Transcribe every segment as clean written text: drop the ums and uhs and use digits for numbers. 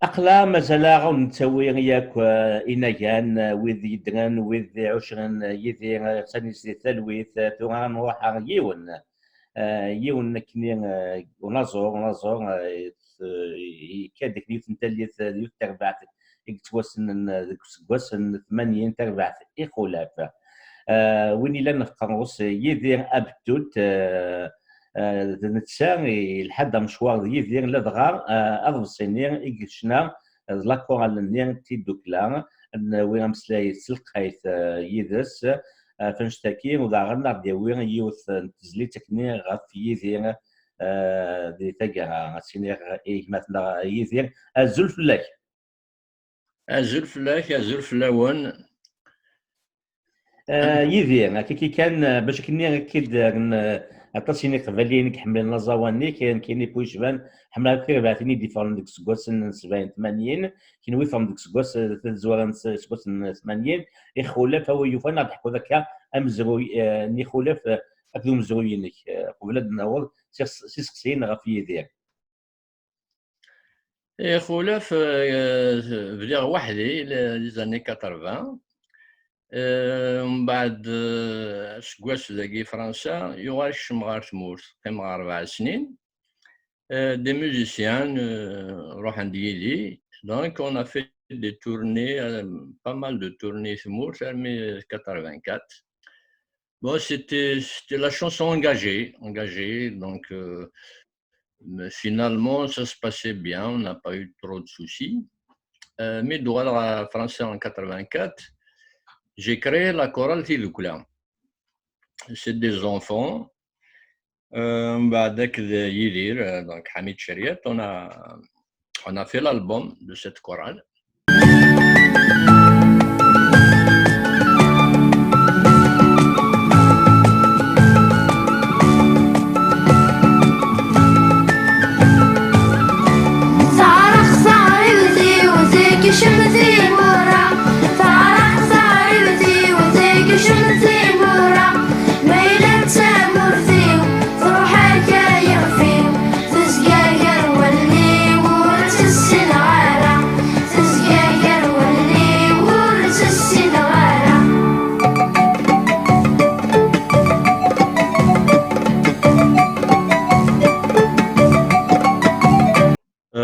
أقلا مازال غنتسوي ياك إناكان ويد يدغن ويد عشرين يدي خصني سي تلويث تو غنروح يون يون كني ونازور كادك نيوت نتاليت يوت تربعت يكتوسن ذيك سكواسن 80 تربعت إخولاف وين إلا نفقر يدير أبتوت نتسا لحد مشوار يدير لدغا أضف سنين إكشنا لاكورال نير تيدوكلا وين مسلاي سلقايت يدس فنشتكي وداغنا ديوين يوث تزلي تكني غف يدير دي تاقا سينير إيه مثلا يدير الزلف لك الزلف لك الزلف لون يدير كي كان باش كني كيد عطاسيني قبالين كحمل نزاواني كايني بويشبان حمل كثير بعثني ديفرون ديك سكواس 70 80 كاين ويفهم ديك سكواس زوارن سكواس 80 يخولف هو يوفا نضحكوا ذاك امزروي ني خولف اكدو مزروينك قبل ناول سي سقسين غا في يدير خولف بدير وحدي لي زاني 80 ومن بعد سكواس ذاكي فرنسا يوغال الشمغار تموت قيم 4 سنين des musiciens روح عند يدي donc on a fait des tournées pas mal de tournées تموت mais 84 bon c'était la chanson engagée donc mais finalement ça se passait bien, on n'a pas eu trop de soucis mais droit français en 84 j'ai créé la chorale Tidoukla. C'est des enfants. Avec Yidir, donc Hamid Chériet, on a fait l'album de cette chorale.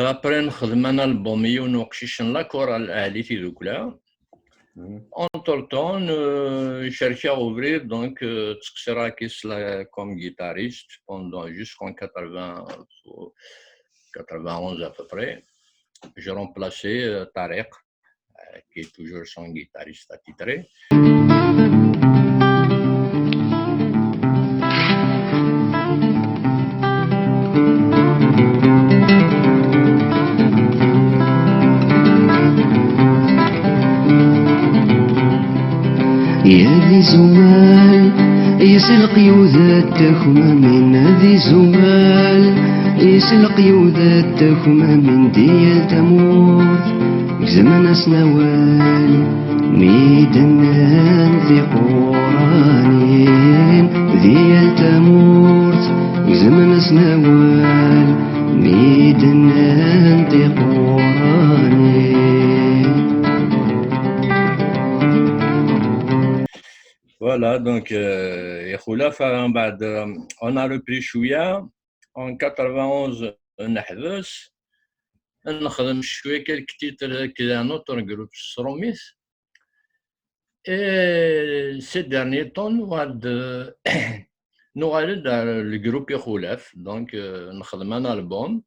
Après نخدم un album يونقشيش لا chorale أهلي تيدوكلا. Entre-temps, je cherchais à ouvrir donc Tskserakis comme guitariste pendant jusqu'en 91 à peu près. J'ai remplacé Tarek, qui est toujours son guitariste attitré. يا ذي زمال يسلق يوذاتكم من ذي زمال يسلق يوذاتكم من ديال تموت زمن سنوال ميدنان ذي قرانين ديال تموت زمن سنوال ميدنان ذي قرانين. Voilà, donc, on a repris Chouya en 91, نحبس نخدم شوية quelques titres كذا un autre groupe Sromith. Et ces derniers temps, nous allons dans le groupe Yehoulef, donc نخدم un album.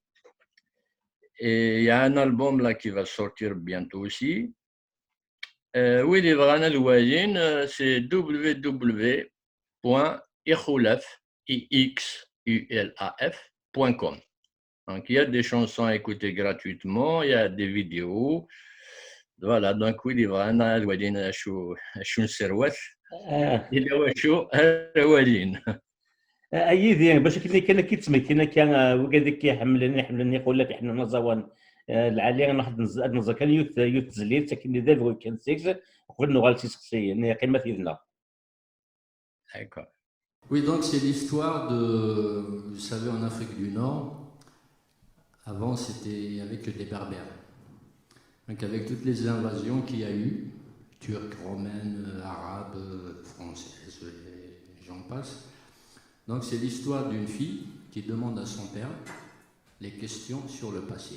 Et il y a un album là qui va sortir bientôt aussi. Oui, les vrais Louayine, c'est www.ixulaf.com. Donc, il y a des chansons à écouter gratuitement, il y a des vidéos. Voilà, donc oui, les vrais Louayine, je suis serwat. Il y a شو Louayine. يدير باش كنا كيتسمى كان وكذاك كيحملني يقول لك احنا نزوان العالي واحد نزل كان يوث تزليل تاكن دابا كان 6 قبل نغالتي شخصيا قيمه فينا. D'accord. Oui, donc c'est l'histoire de, vous savez, en Afrique du Nord, avant c'était avec les Berbères. Donc avec toutes les invasions qu'il y a eu, turques, romaines, arabes, françaises, et j'en passe. Donc c'est l'histoire d'une fille qui demande à son père les questions sur le passé.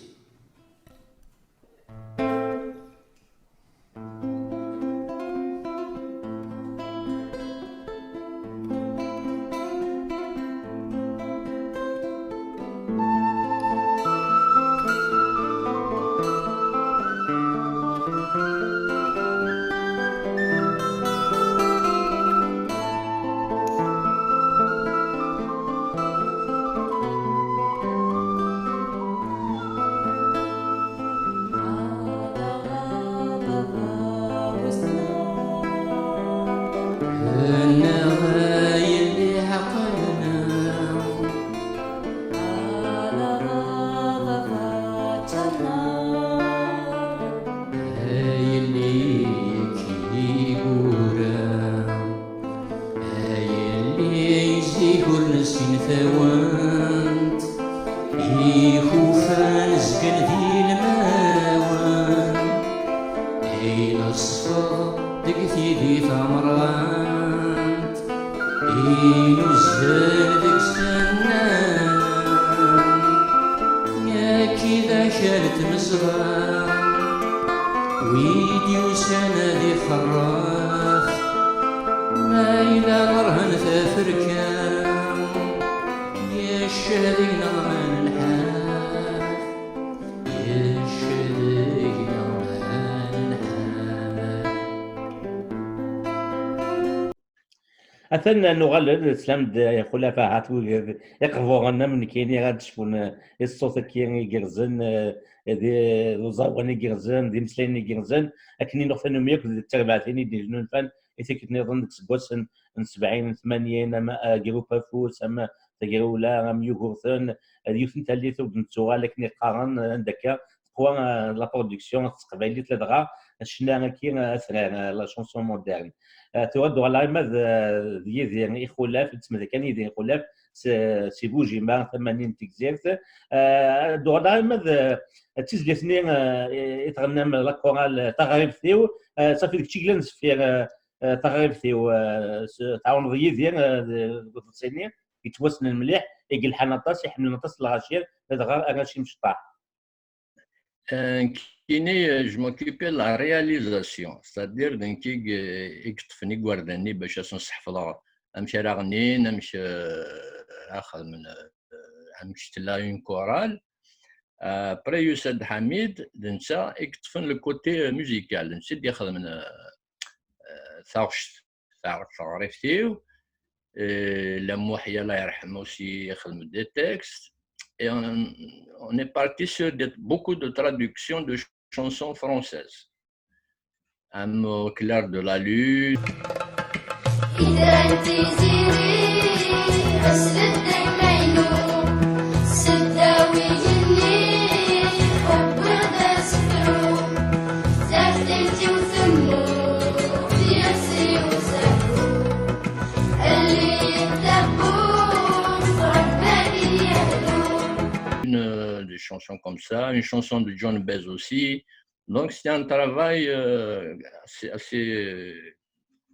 أثنى نغلد سلام خلفاء عاتو يقفوغنا من كيني غاد تشوفون الصوت كيني يقرزن دي وزاواني يقرزن دي مسليني يقرزن أكني نغفنو ميك التربعتيني دي جنون فان إثيك نظن ديك سكوسن من 70 80 أما جروبا فوس أما تجرولا أم يوغورثن يوثن تاليثو بنتوغا لكن قارن عندك قوى لا برودكسيون تقبايلي تلدغا شنا كي أثران لا شونسون مودرن تود على ماذ ديال إخولاف تسمى كان يدين إخولاف سي بوجي ما 80 تكزيرت دو على ماذ تيزلتني يتغنى من لاكورال تغريب ثيو صافي ديك الشيء كلانس في تغريب ثيو تعاون ضيي ديال الصيني يتوسن المليح يقل حنطاس يحمل نطاس الغاشير هذا غاشي مشطاح. Je m'occupais de la réalisation, c'est-à-dire que je guardani باش نحفظها نمشي راغني نمشي اخذ من نمشي لا اون كورال après يوسد حميد نسى يكتفن لو كوتي ميوزيكال نسى ياخذ من ثاوش تعرفتيو لموحيه الله يرحمه سي ياخذ من دي تكست. Et on est parti sur beaucoup de traductions de chansons françaises. Un mot clair de la lune. Des chansons comme ça, une chanson de John Baez aussi. Donc c'est un travail assez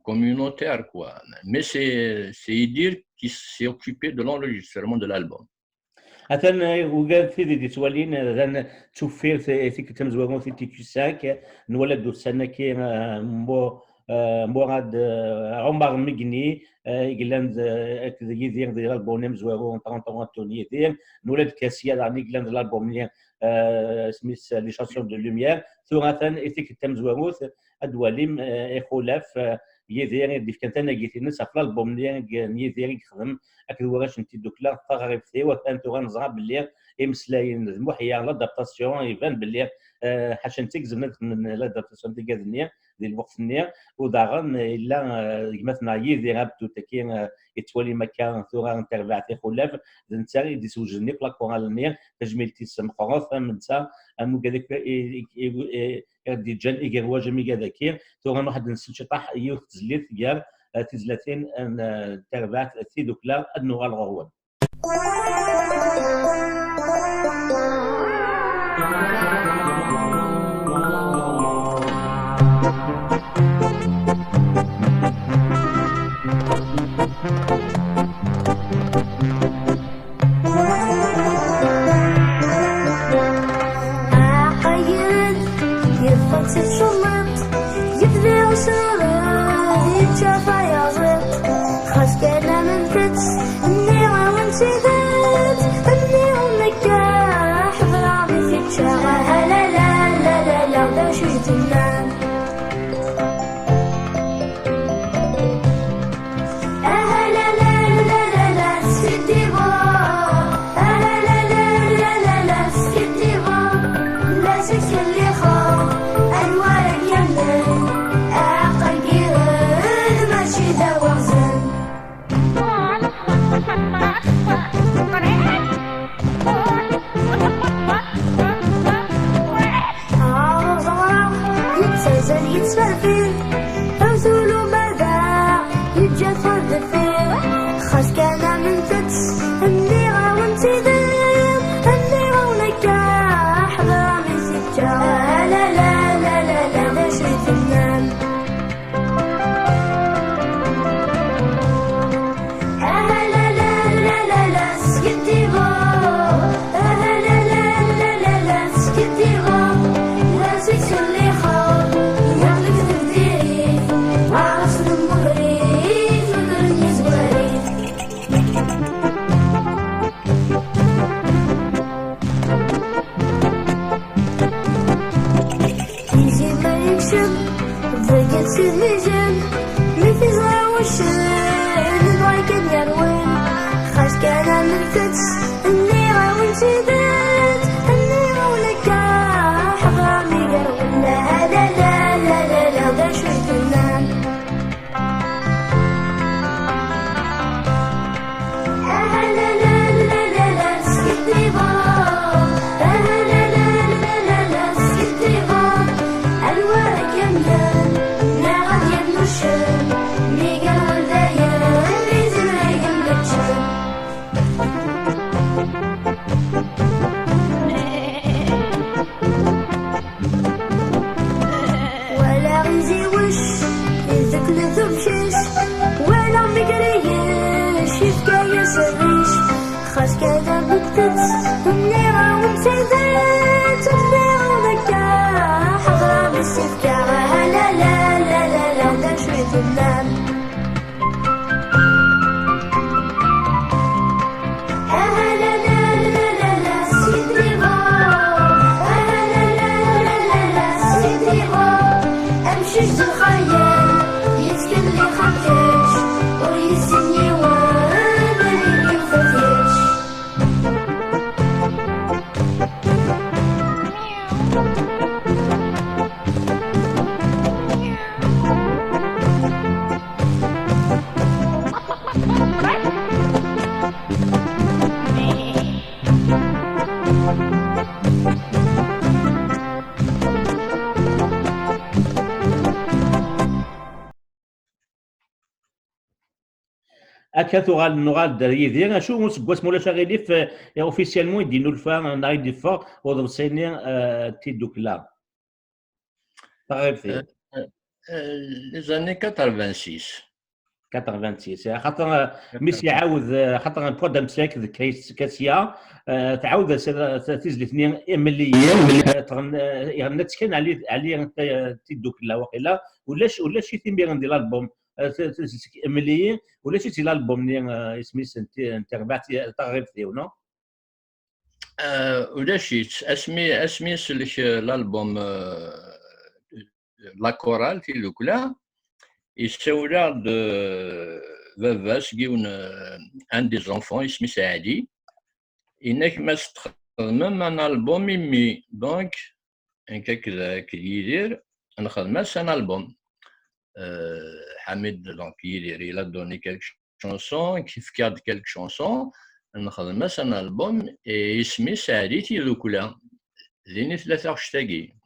communautaire, quoi. Mais c'est Idir qui s'est occupé de l'enregistrement de l'album. أثنى وقال في ذي توالين ذن توفير في كتم زوارون في تيكوساك نولد السنة كي موراد عمر مجني يقلند ذي ذير ذي الألبوم زوارون طرنطون توني ذير نولد كاسيا دعني يقلند الألبوم لي سميث لي شانسون دو لوميير ثم أثنى في كتم زوارون أدواليم إخولاف يذير ديف كانت أنا جيت الناس في الألبوم لي يذير يخدم أكيد وراش نتي دوكلا تغرب فيه وكانت غنزرع باللي إمسلاين محيا لادابتاسيون يبان باللي حاشا تكزم من لادابتاسيون تاع النية ديال الوقت النية وداغن إلا مثلا يذير هبتو تاكين يتولي مكان ثورا انترفاع في خلاف نتا يدي سوجني بلا كورال النية تجميل تيسم خلاص من تا أمو كذاك دي جان إيجار واجمي كذاكير ثورا واحد نسنشطح يوث تزليت ديال تزلاتين تربات في دوكلا أنو الغروان. فانسي شمط يبدي وصورة يتشافى يازط خاص كان من فتس اني وانتي ذات اني ونكاح برامي في تشاغى لا لا لا لا لا دا شي تنام يتسافر أوزولو ماذا يتجفر دفير خاص كان من فتس اللي غاونتي ذيب اللي غاونكاح برامي سجا لا لا لا لا لا لا شي تنام لا لا لا لا لا سكتي بو لا لا لا لا لا سكتي بو لا سكتي اللي خاف الفيجن مثل غاوشن الضايقن يروين خاص كان من فتس اللي غاونتي ذات اللي غاونكاح برامي يروين لا لا لا لا لا لا دا شي تنام لا لا لا لا لا سكتي بو لا لا لا لا لا سكتي بو الورق يمدان ولا غنزي وش يذك نذبشش ولا مقريش يفكا يسريش خاص كذا بكتبس اللي غاونتي ذات اللي غاونكاح غرام السفكا لا لا لا لا لا دا شوي تنام شجت الخيال يسكن لي خمتاش ويسني وانا اللي مفتاش هكا نغال دريدي شو مسكواس مولا شغالي في اوفيسيالمون يدينو الفا ناي ديفا وضرسيني تيدوكلا طريفي les années 86 86 خاطر ميسي يعاود خاطر بوا دمساك كاسيا تعاود تيزلي اثنين مليين يغنت كان علي تيدوكلا وقيلا ولا شي ثيم بيان ديال الالبوم مليين ولا شي الالبوم اللي سميت انت ربعتي تغرب فيه نو ولا شيت اسمي سلك الالبوم لا كورال تيدوكلا يساولا د فافاس كيون ان دي زونفون اسمي سعدي انك ما تخدم ان البوم مي دونك انك كذاك يدير نخدم ان البوم حميد دونك يدير il a donné quelques chansons كيف كاد quelques chansons نخدم ان البوم اسمي سعدي تيدوكلا لين 23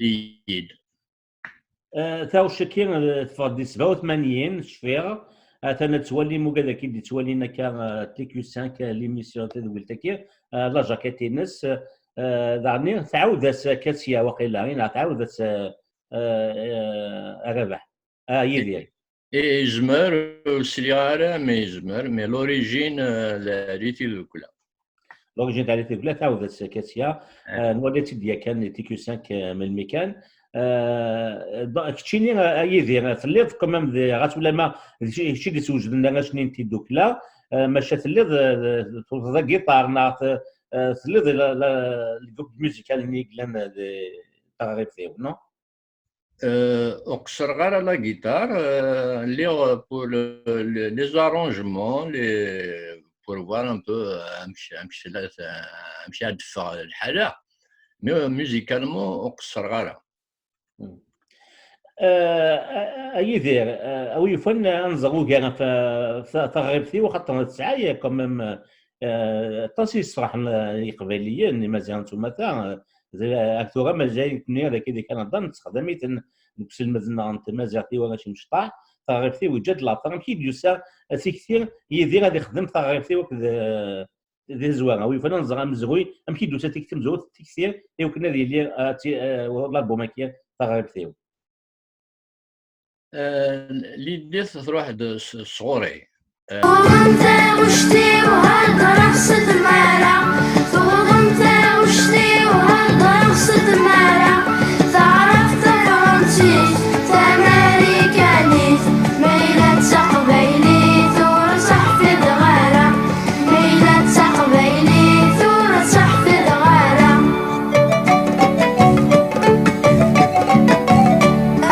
ليد تاو شكين تفضي 87 شفير انا تولي مو كذا كي تولينا كا تيكيو 5 ليميسيون تاع لا جاكيتينس دارني تعاود كاسيا وقيلا تعاود ربح يدير يزمر السيارة ما يزمر مي لوريجين لا ريتي دوكلا لوريجين تاع لي كلا تعاودت كاسيا نوليتي ديال كان تيكو 5 من الميكان كتشيني يدير تليض كومام غاتولى ما هادشي اللي توجد لنا شنين تي دوكلا ماشي تليض ذا جيتار ناط تليض الجروب ميوزيكال اللي كلان تغريب فيه نو اقصر غير على جيتار اللي pour les arrangements pour voir un peu امشي ادفع الحاله مي ميوزيكالمون اقصر غير يدير او يفن انزغو كان في تغريب فيه وخاطر تسعه كومام طاسي الصراحه القبيليين مازال نتوما تاع اكثر ما جاي كني هذاك اللي كان نظن تخدميت نفس المزنه انت مازال في ولا شي مشطاح تغريب فيه وجد لا طرم كي دوسا سي كثير يدير هذا يخدم تغريب فيه وكذا دي زوانه وي فانا نزغ مزغوي ام كي دوسا تكتم زوت كثير اي وكنا ديال الالبوم كي تغريب فيه ليدي تروح صغوري وانت وشتي وهالدرا خصت مالا وانت وشتي وهالدرا خصت مالا تعرف فرنسي تامريكاني ميلة تقبيلي ثورة صحفي دغالة ميلة تقبيلي ثورة صحفي دغالة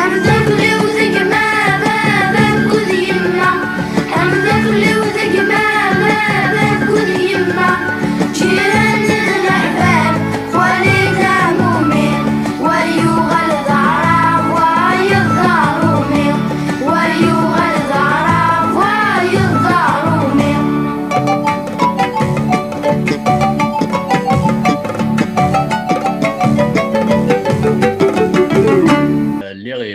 أمدك لي وذيك ما بابك وذ يما أمدك لي وذيك ما بابك وذ يما جيران الأحباب وليد همومي ويوغ الضعراف ويضارومي ويوغ الضعراف ويضارومي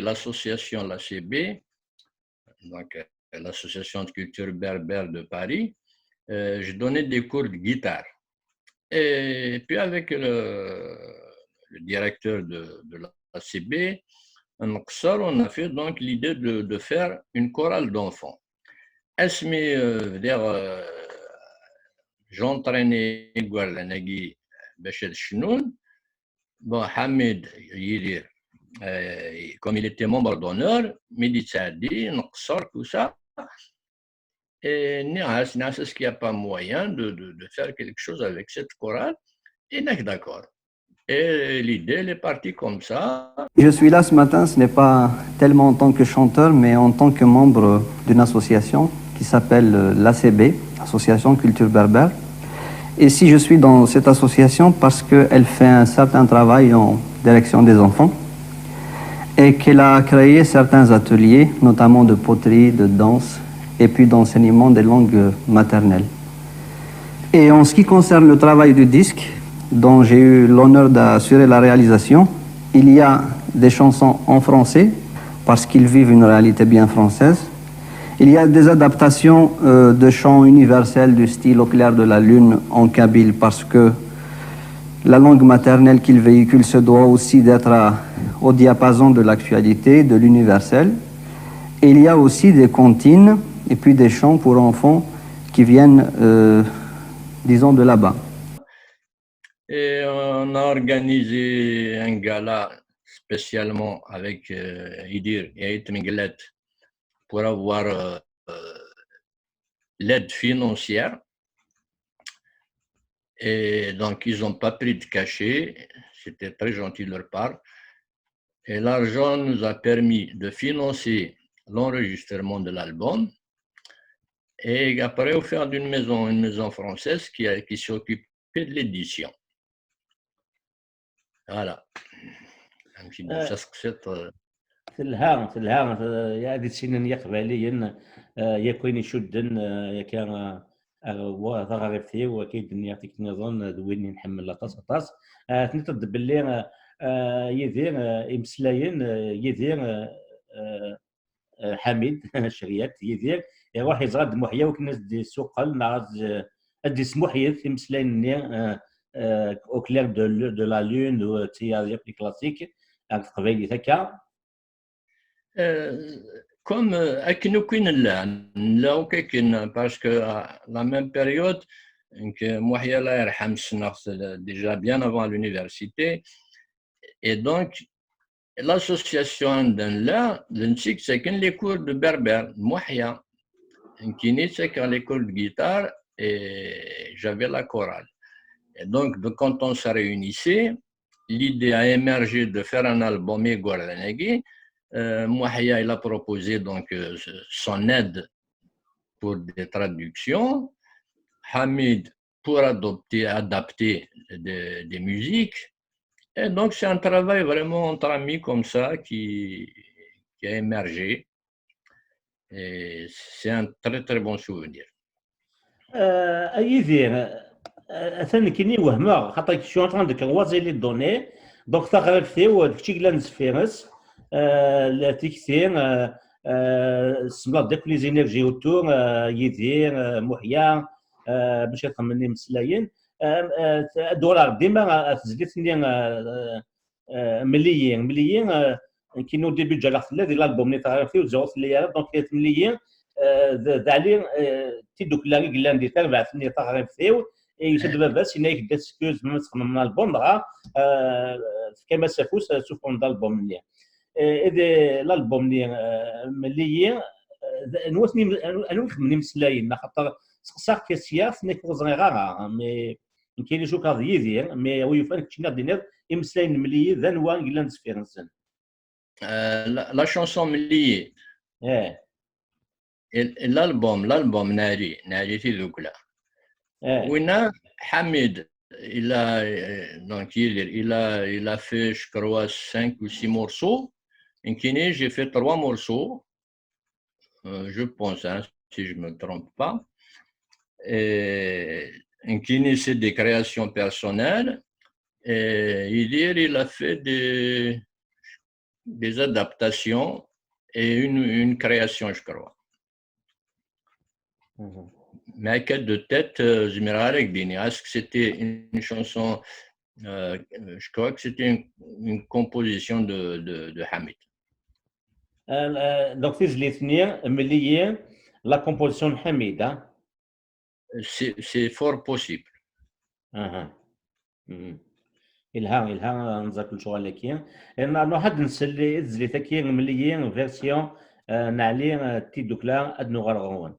l'association l'ACB, donc l'association de culture berbère de Paris, je donnais des cours de guitare. Et puis avec le directeur de l'ACB, on a fait donc l'idée de faire une chorale d'enfants. J'entraînais Guarlanagui Bachel Chinoun, bon, Hamid Yidir, comme il était membre d'honneur, Mehdi Saadi, Nqsar, tout ça. Et Nias, est-ce qu'il n'y a pas moyen de faire quelque chose avec cette chorale? Et n'est d'accord. Et l'idée, elle est partie comme ça. Je suis là ce matin, ce n'est pas tellement en tant que chanteur, mais en tant que membre d'une association qui s'appelle l'ACB, Association Culture Berbère. Et si je suis dans cette association parce qu'elle fait un certain travail en direction des enfants et qu'elle a créé certains ateliers, notamment de poterie, de danse et puis d'enseignement des langues maternelles. Et en ce qui concerne le travail du disque, dont j'ai eu l'honneur d'assurer la réalisation, il y a des chansons en français, parce qu'ils vivent une réalité bien française. Il y a des adaptations de chants universels du style Au clair de la lune en kabyle, parce que la langue maternelle qu'ils véhiculent se doit aussi d'être au diapason de l'actualité, de l'universel. Et il y a aussi des comptines et puis des chants pour enfants qui viennent, disons, de là-bas. Et on a organisé un gala spécialement avec Idir et Ait Minglet pour avoir l'aide financière. Et donc, ils n'ont pas pris de cachet, c'était très gentil de leur part. Et l'argent nous a permis de financer l'enregistrement de l'album. Et après, au faire d'une maison, une maison française qui s'occupait de l'édition. Voilà. تلها يا هذه السنين يقبليا يكون يشدن كان وثغرب فيه وكيد نياتيك نظن دويني نحمل لاطاس تنتد باللي يدير امسلاين يدير حميد شريات يدير يروح يزغد محيا وكنا دي سوقل نعرض ادي سموحيات امسلاين au clair de la lune ou théâtre plus classique avec قبيلي هكا comme Akinoukin là, parce que à la même période, Donc, Mouhia Allah yarham Snex, déjà bien avant l'université. Et donc, l'association là, c'est les cours de berbère, Mouhia. Qui c'est à l'école de guitare et j'avais la chorale. Et donc, quand on se réunissait, l'idée a émergé de faire un album et Guardanagui. Mouhia, il a proposé donc son aide pour des traductions. Hamid pour adapter des musiques. Et donc, c'est un travail vraiment entre amis comme ça qui a émergé. Et c'est un très très bon souvenir. يدير اثن كيني وهما خاطر شو انطران ديك الوازي لي دوني دونك تغرب فيو داكشي كلا نزفيرس لا تكثير سملا داك لي زينيرجي اوتور يدير محيا باش يطمني مسلايين الدولار ديما تزليتني مليين كينو ديبي جا في ديال الالبوم اللي تغرب فيه وزاو في ليا دونك مليين دالي تيدوك لا قلان دي تاع بعثني تغرب فيه يسد بس هنا يدات سكوز من من الالبوم دغا كما سافوس سوفون دالبوم اللي اذا الالبوم اللي مليين نوثني انا نخدم مسلاين خاطر سقساق كاسياف نيكو صغيره مي كاين شو كاد يدير مي ويفان كنا دينار مسلاين مليين ذا نوان قلان سفيرنسن la chanson Mlié. L'album Nari Tidoukla. Ouina Hamid, il a fait, je crois, 5 ou 6 morceaux. En Kini, j'ai fait 3 morceaux, je pense, hein, si je ne me trompe pas. Et en Kini, c'est des créations personnelles. Et il a fait des adaptations et une création, je crois. Mais à quête de tête, je me rappelle, est-ce que c'était une chanson, je crois que c'était une composition de Hamid. Donc, la composition de Hamid, hein? C'est fort possible. إلها نذاكر شغل لكين إن واحد نسلي زلي تكين مليين فيرسيون نعلي تيدوكلا أدنو غرغون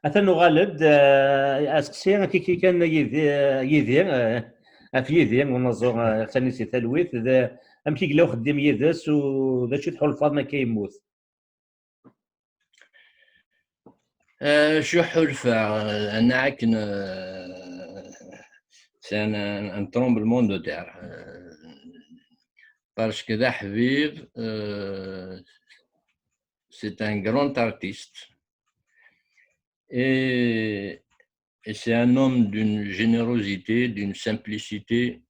مثلا غالد اسقسي كي كان يدير في يدير ونظر ثاني سي ثالويث ام كيقلاو خدام يدس وذا شي تحول ما كيموت. شو حلفة أنا عكن c'est un tremblement de terre parce que Dahbib c'est un grand artiste et c'est un homme d'une générosité, d'une simplicité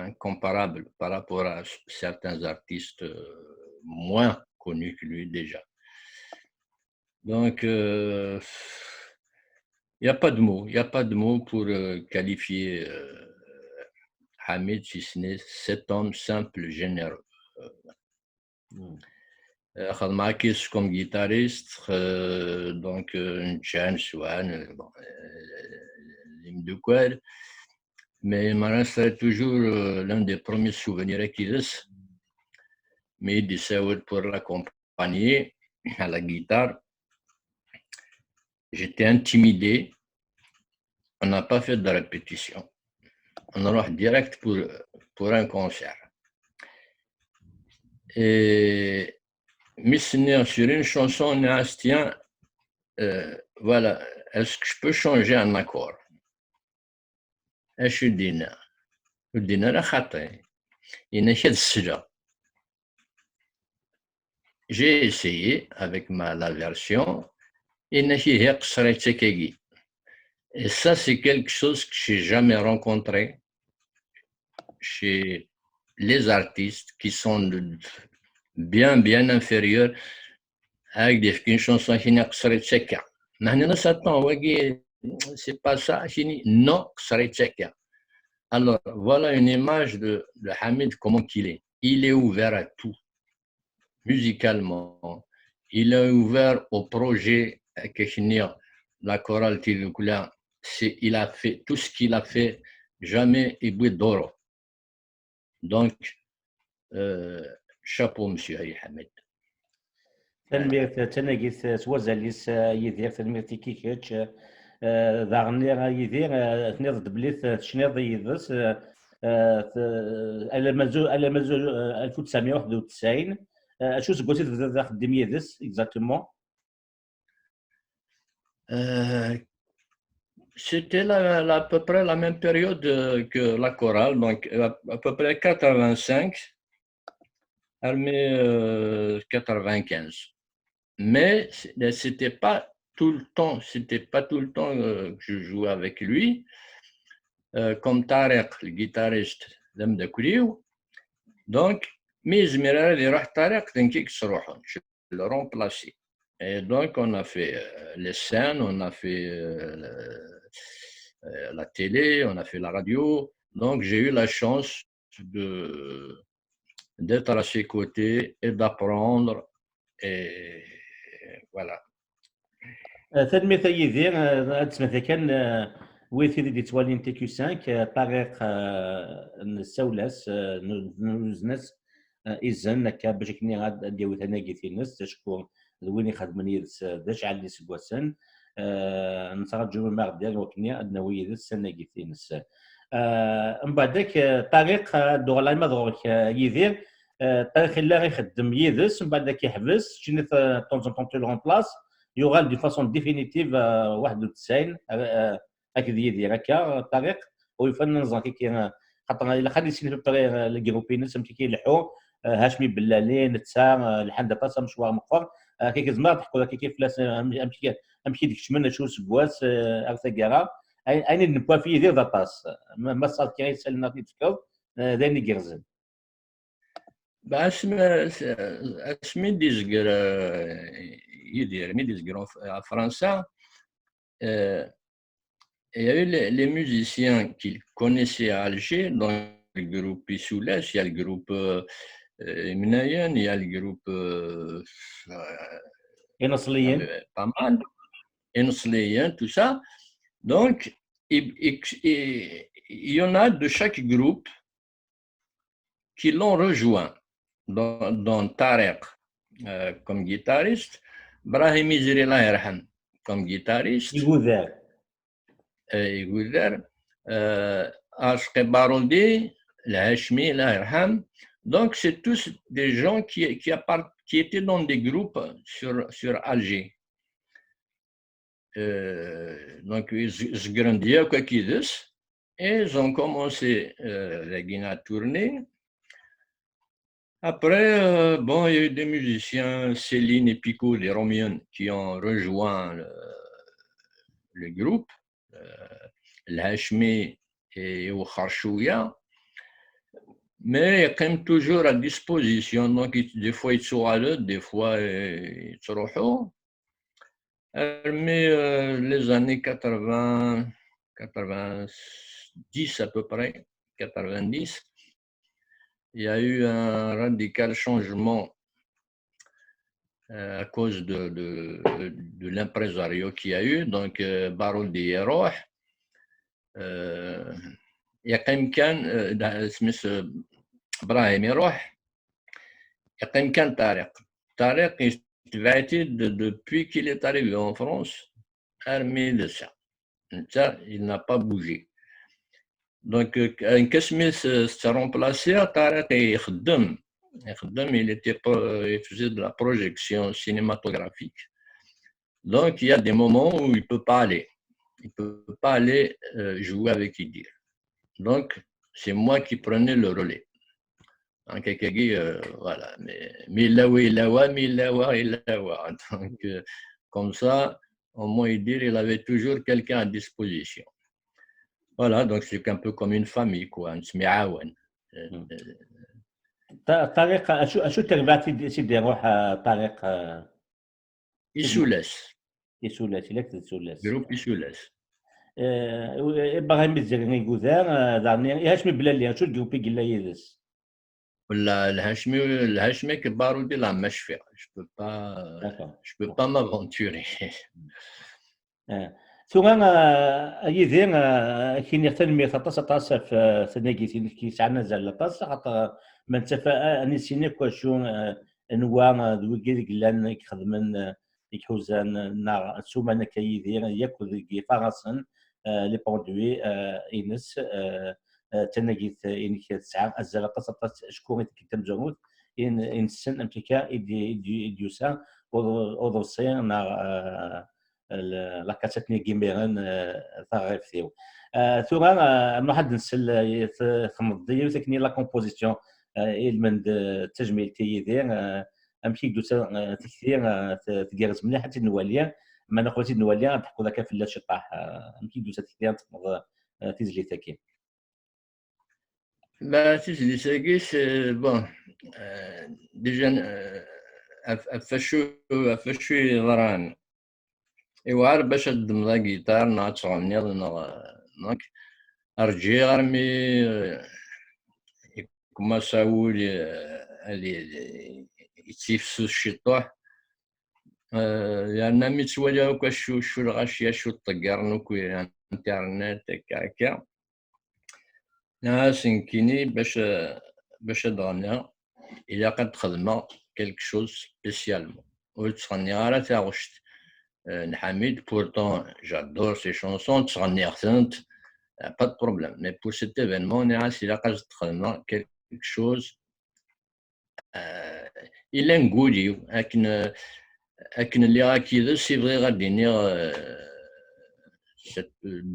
incomparable par rapport à certains artistes moins connus que lui déjà. Donc, il n'y a pas de mots pour qualifier Hamid, si ce n'est cet homme simple, généreux. Khalmakis comme guitariste, donc Nchan, Swan, Limdoukwel, mais il me resterait toujours l'un des premiers souvenirs qu'il a, mais il disait pour l'accompagner à la guitare. J'étais intimidé, on n'a pas fait de répétition, on a direct pour un concert. Et Missner sur une chanson néastien, voilà, est-ce que je peux changer un accord? Est-ce que je dis la khata, il n'y a que j'ai essayé avec la version. Et ça, c'est quelque chose que je n'ai jamais rencontré chez les artistes qui sont bien inférieurs avec une chanson qui n'a pas c'est pas ça, non, alors voilà une image de Hamid, comment qu'il est. Il est ouvert à tout, musicalement, il est ouvert au projet. La chorale il a fait tout ce qu'il a fait, jamais Iboué d'oro. Donc, chapeau, monsieur Hamid. تنمية تناقيث سوازاليس يدير تنمية كيكيتش ذا غنير يدير تنيض دبليث تشنيض يدس على مازال 1991 شو سكوتي ذا خدم يدس اكزاكتومون. C'était à peu près la même période que la chorale, donc à peu près 85, mais 95. Mais c'était pas tout le temps, que je jouais avec lui, comme Tarek, le guitariste d'Amdakouliou. Donc, mes Zmira, les Rah Tarek, je le remplaçais. Et donc, on a fait les scènes, on a fait la télé, on a fait la radio. Donc, j'ai eu la chance d'être à ses côtés et d'apprendre. Et voilà. تنمية يدير تسمى كان ويثير دي توالين تي كيو 5 طريق السولاس نوزنس إذن كا باش كني غاد ديال ثناقي في الناس تشكر وين يخدم يدس داش على سكواسن نترجم ما غدير وكني عندنا ويدس ثناقي في الناس من بعد ذاك طريق دوغلا مضغوط يدير طريق اللي غيخدم يدس من بعد ذاك يحبس شنو طون طون لو بلاص يغال دي فاسون ديفينيتيف 91 هكذا يدير هكا طريق ويفنن زاكي كي خاطر الا خلي سين بطريق الجروبين سمتي كيلحو هاشمي بلالين تسا الحمد طاسه مشوار مقفر كي كزمار تحكوا كي فلاس امشي ديك الشمن شو سبواس ارثا كارا اين نبوا في يدير ذا طاس ما صار كي يسالنا في تفكر دايني كيرزن اسمي ديزغر يدير مي ديزغر en français. Il y a eu les musiciens qu'il connaissait à Alger, dans le groupe Issoulès, il y a le groupe Mnayen, il y a le groupe pas mal, Ensleyen, tout ça. Donc, il y en a de chaque groupe qui l'ont rejoint dans Tarek comme guitariste, Brahim Izri Allah yarham comme guitariste. يقودار يقول عاشقي بارودي الهاشمي الله يرحم. Donc c'est tous des gens qui étaient dans des groupes sur Alger. Donc Zgrandia quoi qu'ils et ils ont commencé la guitare à tourner. Après, bon, il y a eu des musiciens, Céline et Pico, les Romions, qui ont rejoint le groupe, l'Hashmi et Kharchouya. Mais il y a quand même toujours à disposition. Donc, des fois, ils sont à l'autre, des fois, ils sont au. Mais les années 80, 90 à peu près, 90, il y a eu un radical changement à cause de l'impresario qu'il y a eu. Donc, Baroldi يروح. Il y a quand même كان سميث إبراهيم يروح. Il y a quand même كان طارق depuis qu'il est arrivé en France, armé de ça. Ça, il n'a pas bougé. Donc, quand Smith s'est remplacé, Tarek يخدم, il faisait de la projection cinématographique. Donc, il y a des moments où il ne peut pas aller. Il ne peut pas aller jouer avec Idir. Donc, c'est moi qui prenais le relais. En voilà. Donc, comme ça, au moins Idir, il avait toujours quelqu'un à disposition. Voilà, donc c'est un peu comme une famille, quoi. نتمعاون. طارق شو تربعتي سيدي روح طارق يسولس. يسولس لك تسولس جروب يسولس. ابراهيم الزريني يقودار دارني هاشمي بلالي شو الجروب قال يدس ولا الهاشمي كبارو دي لا مشفي. Je peux pas m'aventurer. ثم يدير كاين تنمية طاس في سناكي كيسعنا زال طاس خاطر ما نتفا اني سينيك شو انواع دوكي قلان يخدمن يحوزان نا سوما كيدير ياكل كي فراسن لي برودوي انس تناكيت انك تسعى الزال طاس شكون كيتم جمود ان سن امتكا يديوسا وضرسين نا لا كاتاتني كيميران ثاغيف ثيو ثم واحد نسل تمضي وتكني لا كومبوزيسيون المند التجميل تيدير امشي دوسا تكثير تجرس مليح حتى النواليه ما نقولش النواليه تحكوا ذاك في الشطاح امشي دوسا تكثير تمض تيزلي تاكي لا تيزلي تاكي بون ديجا افشو ضران يوعر باش تدم لا جيتار نا تغني ناك ارجي غرمي كما ساول اللي يتيفسو الشطوح لان متولي هكا شو الغاشيه شو الطقر نوكو انترنت هكا ناس نكيني باش تغني الا قد خدمه كلك شوز سبيسيالمون وتغني غير تاغشت Hamid, pourtant, j'adore ces chansons, pas de problème. Mais pour cet événement, on est assis là, quelque chose. Il est un goût, avec une lyrique, c'est vrai,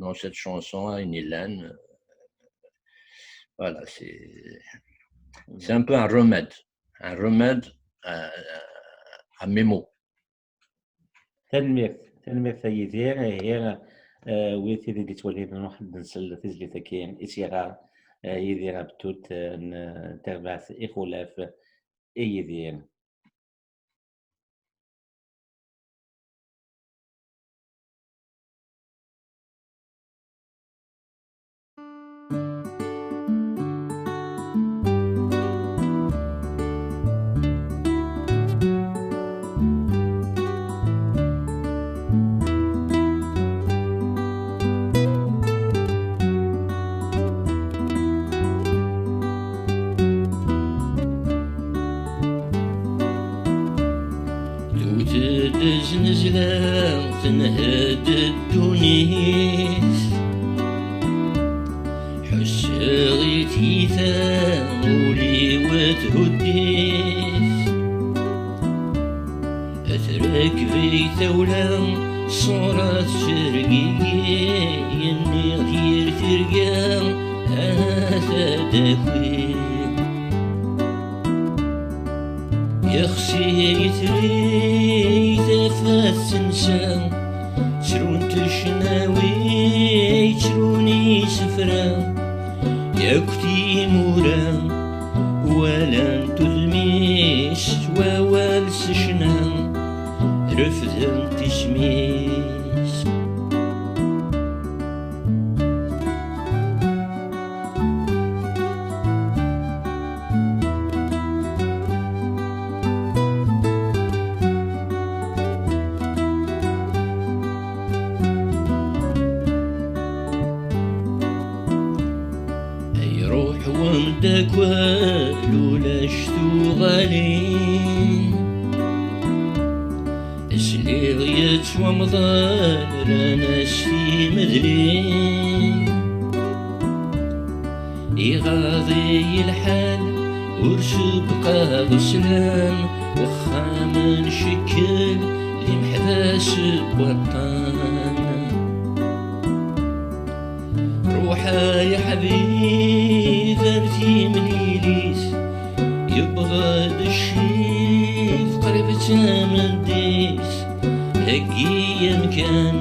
dans cette chanson, une Hélène. Voilà, c'est un peu un remède à mes mots. تنمية سيدي هي ويتي اللي تولينا واحد نسل تزلي تكين إسيغا يدير بتوت تربع إخلاف يدير وتدز نزلة تنهد الدنيس حس غيتي ثامولي وتهديس أترك في ثولة صورة شرقية يني غير ترقى هذا داخل يخشي يتري ثفاث تنسى شرون تشناوي شروني سفرا يكتي مورا ولا تلميش ووال سشنا رفض تشميس يروح ومدك ولولا اشتغالين اسليغيت ومضان رانا في مدلين يغاضي الحال ورشبقى غسلان وخا من شكل لمحباس بوطان روحا يا حبيب ارتي مليليس يبغى الشيف قريب من ديس هكيا كان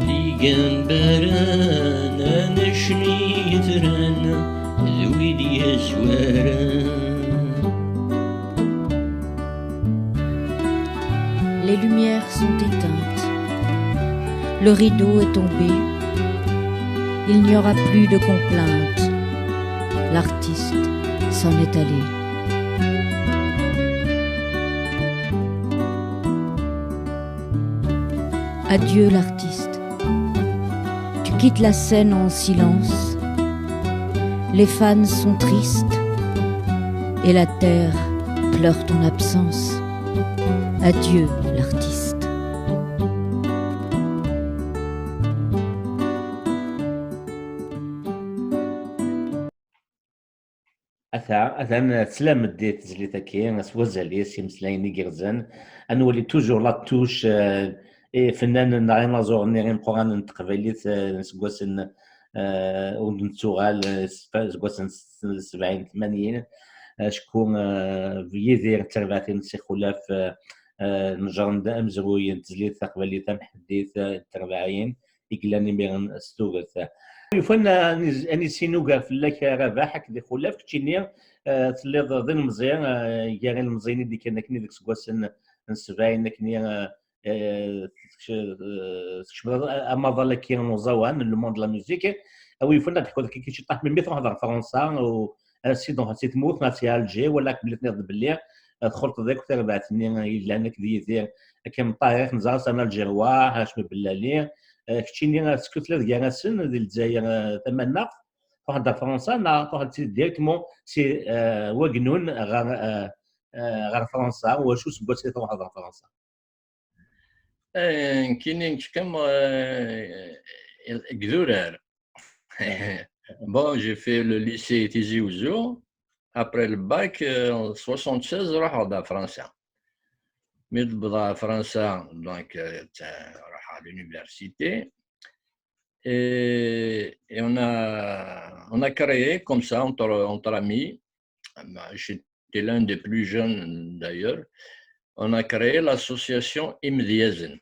ليقان باران نشني يتران ذويد يا زواران. Les lumières sont éteintes, le rideau est tombé, il n'y aura plus de complaintes, l'artiste s'en est allé. Adieu l'artiste, tu quittes la scène en silence, les fans sont tristes et la terre pleure ton absence. Adieu l'artiste. اثا تسلم ديت تزليتا كي سوازا لي سي مسلايني كيرزان انولي توجور لا توش فنان نغي نازور نغي نقران نتقبليت نسكواسن ونتسوغال سكواسن 70 80 شكون فيدير ترباتين سي خلاف نجرن دا امزروين تزليت تقبليت محديث تربعين يقلاني ميغن ستوغث يفن اني سينوغا فلاك رباحك دي خلاف كتشيني تليض ضن مزيان يا غير المزيانين اللي كان كني ديك سكواسن نسبعين كني اماضا كي نوزاوان لو موند لا ميوزيك او يفن تحكوا كي طاح من ميتر هضر فرنسا و سيدون سيت موت ناسي الجي ولا قبلت نض باللي دخلت ذاك تربعتني الا انك دير كم طايح نزار انا الجيروا هاش بلالي كتشيني سكوتلر كانسن ديال الجزائر تمنى واحد فرنسا نا واحد ديريكتومون سي واقنون غير فرنسا واش سبوت سي واحد فرنسا كاينين كم قدورار. Bon, j'ai fait le lycée Tizi Ouzou. Après le bac, en 76, je suis en France. Mais je suis en France, donc à l'université. Et on a créé comme ça, entre amis, j'étais l'un des plus jeunes d'ailleurs, on a créé l'association Imdiazen.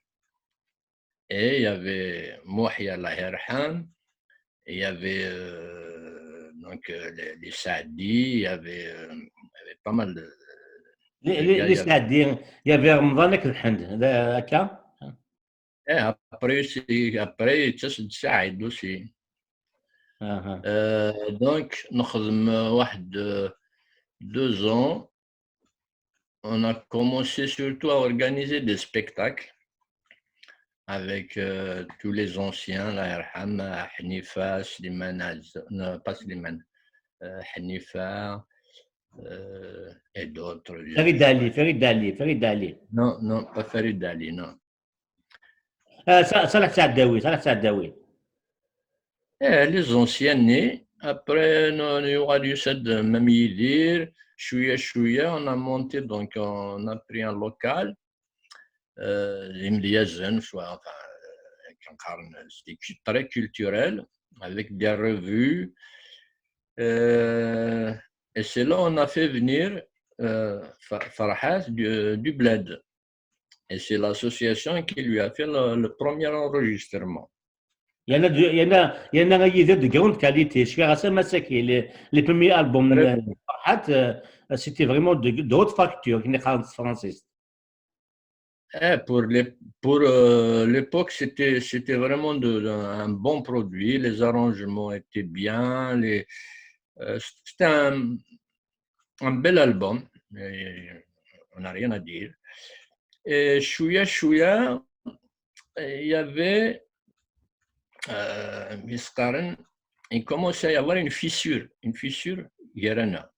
Et il y avait Mouhia Lahirhan, il y avait donc les Saadi, il y avait pas mal de. Les Saadi, il y avait Ramadan Alhand, هكا. Et après, c'est Saïd aussi. Donc, nous avons 2 ans. On a commencé surtout à organiser des spectacles avec tous les anciens, la Yarham, Hanifa, Slimane, non pas Slimane, Hanifa, et d'autres. Farid Ali. Non, non, pas Farid Ali, non. صالح سعداوي. Les anciens nés, après, il y aura du set de Mamidir, Chouya, on a monté, donc on a pris un local, Imliazen, soit, enfin, c'était très culturel, avec des revues. Et c'est là on a fait venir Farhat du Bled. Et c'est l'association qui lui a fait le premier enregistrement. Il y en a de grande qualité. Je suis à les premiers albums de Farhat, c'était vraiment de haute facture, qui n'est pas français. Pour l'époque, c'était vraiment un bon produit. Les arrangements étaient bien. C'était un bel album. On n'a rien à dire. Et Chouya, il y avait il commençait à y avoir une fissure, Guérena.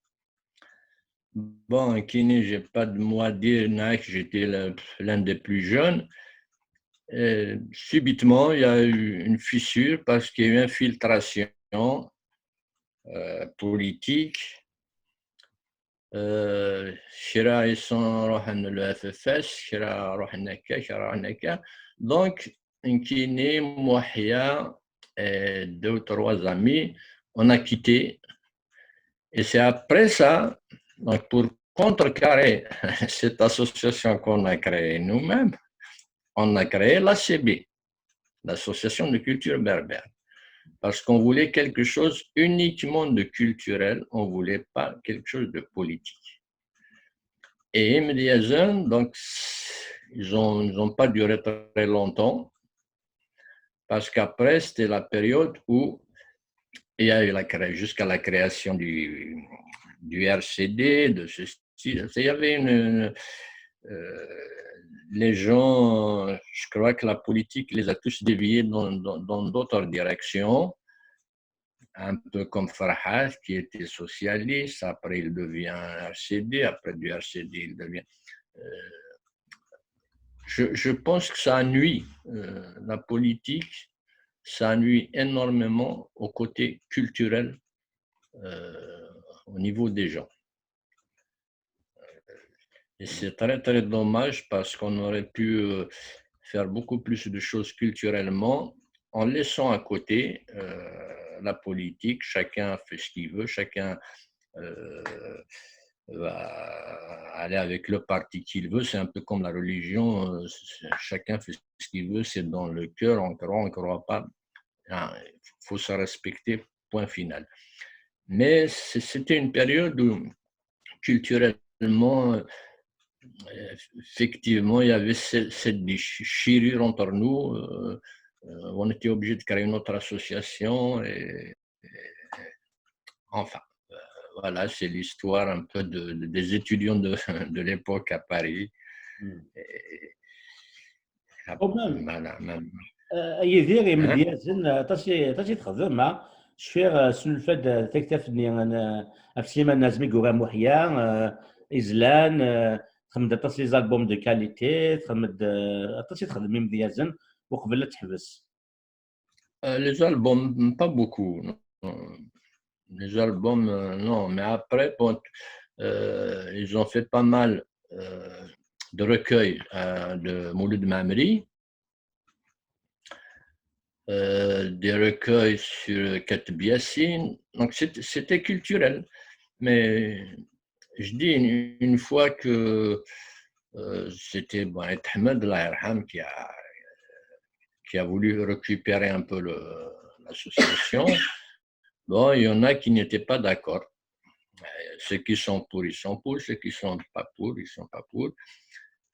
Bon, Kini, je n'ai pas de mot à dire, que j'étais l'un des plus jeunes. Et subitement, il y a eu une fissure parce qu'il y a eu infiltration politique. Shira ils sont le FFS, Shira Naka. Donc, Kini, Mouahia et 2 ou 3 amis, on a quitté. Et c'est après ça, donc pour contrecarrer cette association qu'on a créée nous-mêmes, on a créé l'ACB, l'Association de culture berbère. Parce qu'on voulait quelque chose uniquement de culturel, on ne voulait pas quelque chose de politique. Et immédiatement, donc, ils n'ont pas duré très longtemps, parce qu'après, c'était la période où il y a eu jusqu'à la création du RCD, de ce style. Il y avait les gens, je crois que la politique les a tous déviés dans d'autres directions, un peu comme Farhat, qui était socialiste, après il devient RCD, après du RCD, il devient... Je pense que ça nuit, la politique, ça nuit énormément au côté culturel au niveau des gens. Et c'est très, très dommage parce qu'on aurait pu faire beaucoup plus de choses culturellement en laissant à côté la politique. Chacun fait ce qu'il veut, chacun va aller avec le parti qu'il veut. C'est un peu comme la religion, chacun fait ce qu'il veut, c'est dans le cœur, on ne croit pas. Il faut se respecter, point final. Mais c'était une période où, culturellement, effectivement, il y avait cette déchirure entre nous. On était obligé de créer une autre association. Enfin, voilà, c'est l'histoire un peu des étudiants de l'époque à Paris. يدير يمديازن تاشي تخدم شفير سنلفاد تكتفني انا افسيما نازمي كوغا محيا ازلان تخمد تاسي زالبوم دو كاليتي تخمد تاشي تخدم يمديازن وقبل لا تحبس. Les albums, pas beaucoup. Les albums, non. Mais après, bon, ils ont fait pas mal de recueils de Mouloud Mamri. Des recueils sur Katb Yassine. Donc c'était culturel. Mais je dis une fois que c'était Ahmed Lahirham qui a voulu récupérer un peu l'association. Bon, il y en a qui n'étaient pas d'accord. Ceux qui sont pour, ils sont pour. Ceux qui ne sont pas pour, ils ne sont pas pour.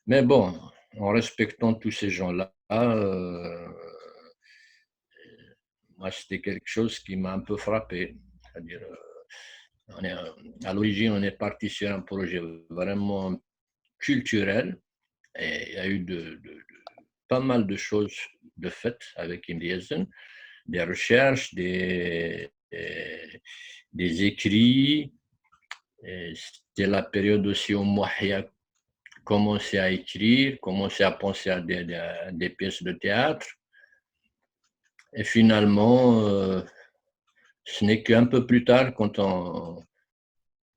Mais bon, en respectant tous ces gens-là, moi, c'était quelque chose qui m'a un peu frappé. C'est-à-dire, à l'origine, on est parti sur un projet vraiment culturel et il y a eu pas mal de choses de fait avec Imliazen, des recherches, des écrits, Et c'était la période aussi où Mouahia commençait à écrire, commençait à penser à des pièces de théâtre. Et finalement, ce n'est qu'un peu plus tard, quand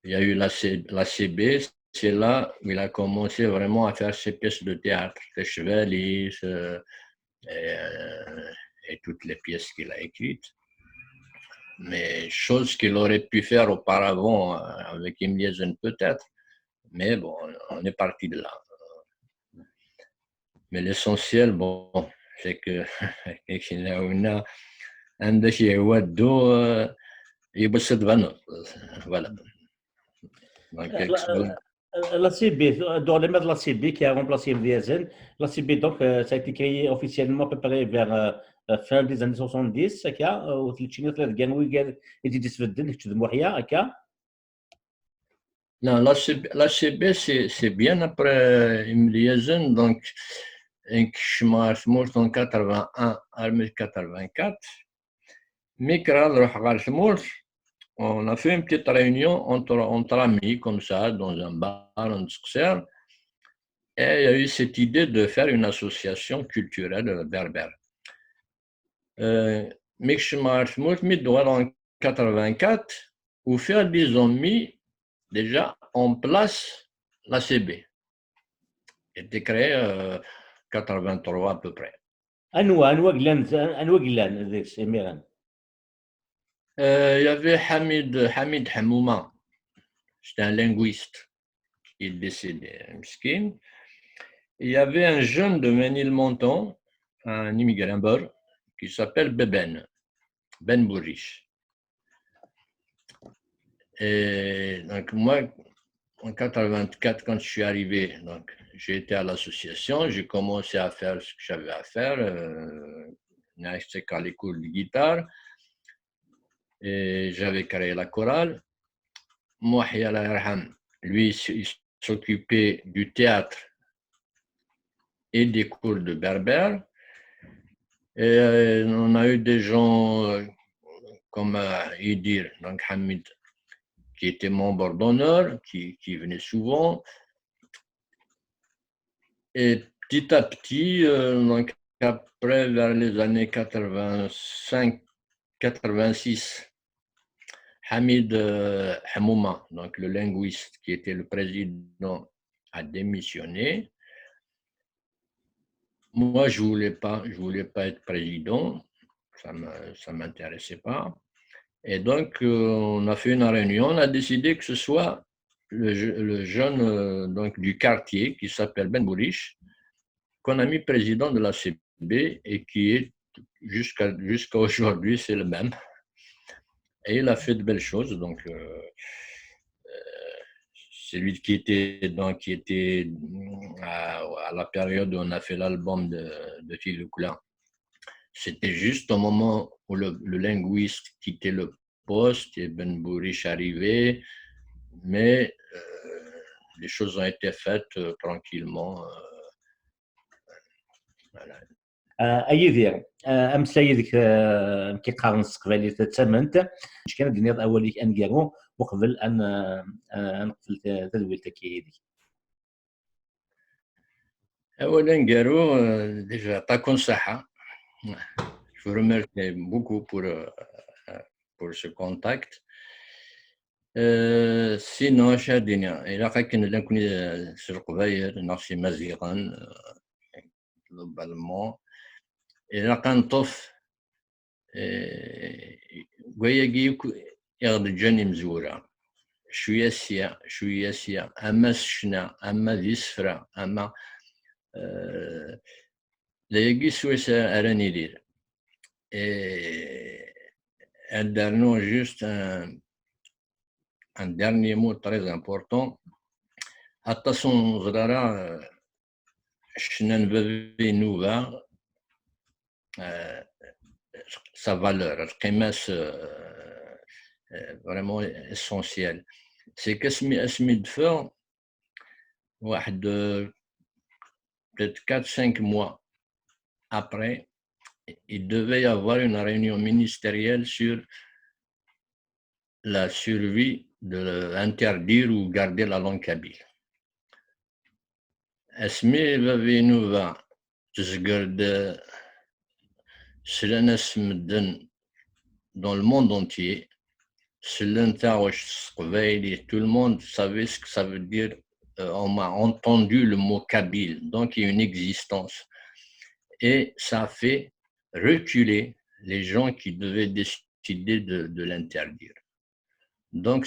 il y a eu la CB, c'est là où il a commencé vraiment à faire ses pièces de théâtre, les Chevaliers et toutes les pièces qu'il a écrites. Mais chose qu'il aurait pu faire auparavant avec Imliazen peut-être. Mais bon, on est parti de là. Mais l'essentiel, bon, c'est que عندك يودو يبسط فانو voilà. Donc, La CB, dans les mains de la CB qui a remplacé Imliazen, la CB donc ça a été créé officiellement à peu près vers fin des années 70 هكا وثلاثينات كانوا يجي تسفدن كتب محيا هكا. non, la CB, c'est bien après Imliazen, donc je m'arrête en 81 à 84. Mikra, on a fait une petite réunion entre amis, comme ça, dans un bar, en Tskser. Et il y a eu cette idée de faire une association culturelle berbère. Mikshmar en 84, où ils ont mis déjà en place la CB. Elle était créée en 83 à peu près. انواع قلان ذيك سميران. Il y avait Hamid Hamouma, c'était un linguiste qui est décédé, miskin. Il y avait un jeune de Ménilmontant, un immigrant beurre, qui s'appelle Ben Bouriche. Et donc moi, en 84, quand je suis arrivé, donc j'ai été à l'association, j'ai commencé à faire ce que j'avais à faire, les cours de guitare, et j'avais créé la chorale. Mouahia Al-Arham, lui, il s'occupait du théâtre et des cours de berbère. Et on a eu des gens comme Idir, donc Hamid, qui était membre d'honneur, qui venait souvent. Et petit à petit, donc après, vers les années 85-86, Hamid Hamouma, donc le linguiste qui était le président, a démissionné. Moi, je voulais pas être président, ça m'intéressait pas. Et donc, on a fait une réunion, on a décidé que ce soit le jeune donc, du quartier qui s'appelle Ben Bouriche, qu'on a mis président de la CB et qui est jusqu'à aujourd'hui, c'est le même. Et il a fait de belles choses, donc c'est lui qui était à la période où on a fait l'album de Philippe Coulin. C'était juste au moment où le linguiste quittait le poste et Ben Bouriche arrivait, mais les choses ont été faites tranquillement. Voilà. ايدير امساي ديك كيقارن السقبالي تمنت اش كان دنيا اوليك انكارو وقبل ان نقفل تدويلتك هذيك. اولا Garo, déjà عطاكم صحة. Je vous remercie beaucoup pour ce contact. Sinon, شادينا إلا كنا نكون سرقباير نفسي مزيغان globalement. إلا كنطف وياكي يغد جاني مزورة شوية سيا أما سشنا أما ذي سفرة أما لا يجي سويسا أراني دير أدرنو juste un dernier mot très important. Attention, Zrara, Shnan Babi Nouva, sa valeur, vraiment essentielle. C'est qu'Asmi de Feur, peut-être 4-5 mois après, il devait y avoir une réunion ministérielle sur la survie interdire ou garder la langue kabyle. Asmi Vavinova, dans le monde entier, tout le monde savait ce que ça veut dire. On m'a entendu le mot kabyle, donc il y a une existence. Et ça a fait reculer les gens qui devaient décider de l'interdire. Donc,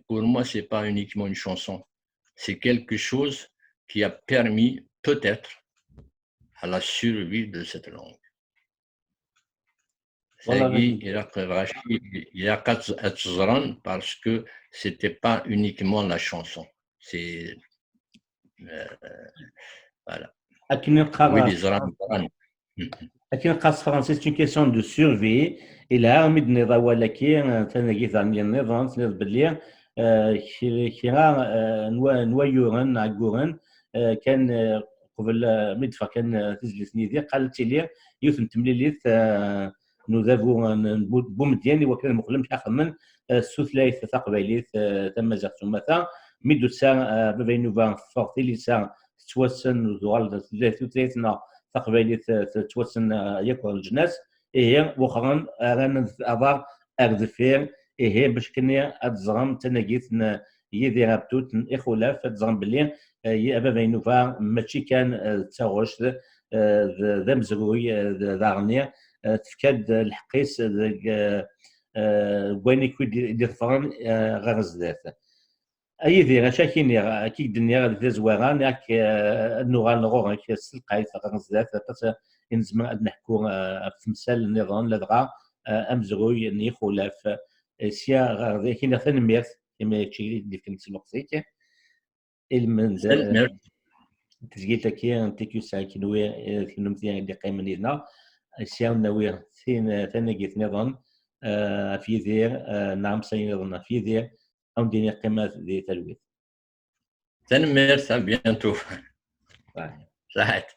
pour moi, ce n'est pas uniquement une chanson. C'est quelque chose qui a permis peut-être à la survie de cette langue. Il y a parce que ce n'était pas uniquement la chanson. C'est voilà. Oui, les لكن القاص الفرنسي c'est une question de survie. إلا مد نضا لكن تنجي ثاني النظام تنض بلي كيرا نوايورن عقورن كان قبل مدفع كان تزلت نيدي قالت لي يوثن تمليليت نذابو بومديان وكان المقلم حخمن السوثلايث تقبيليت تم زغتو مثلا ميدو سا بينوفا فورتي لي سا توسن وزوال ثلاثنا تقبيليت توسن ياكل الجناس هي وخرن رانا اضار اردفير هي باش كني اتزغم تناقيت يدي رابتوت اخولاف تزغم بلي يا بينوفا ماشي كان تاغوش ذا مزروي ذا غني تفكاد الحقيس وين يكون يدير فرن غير الزدات اي ذي شاكيني اكيد الدنيا غادي تزواران ياك النغال نغور السلقايت غير الزدات نزما نحكوا في مثال النظام لدغا امزروي نيخولاف سيا غير كاين ثاني ميرث كما يجي اللي في الوقتيك المنزل تسجيل تاكي تيكو ساكنوي كنمتي اللي قايمين هنا سيا نوير ثاني جيت نظام في ذير نعم سينظن في ذير أو ديني قيمة ذي تلويث تنمير سا بيانتو صحيح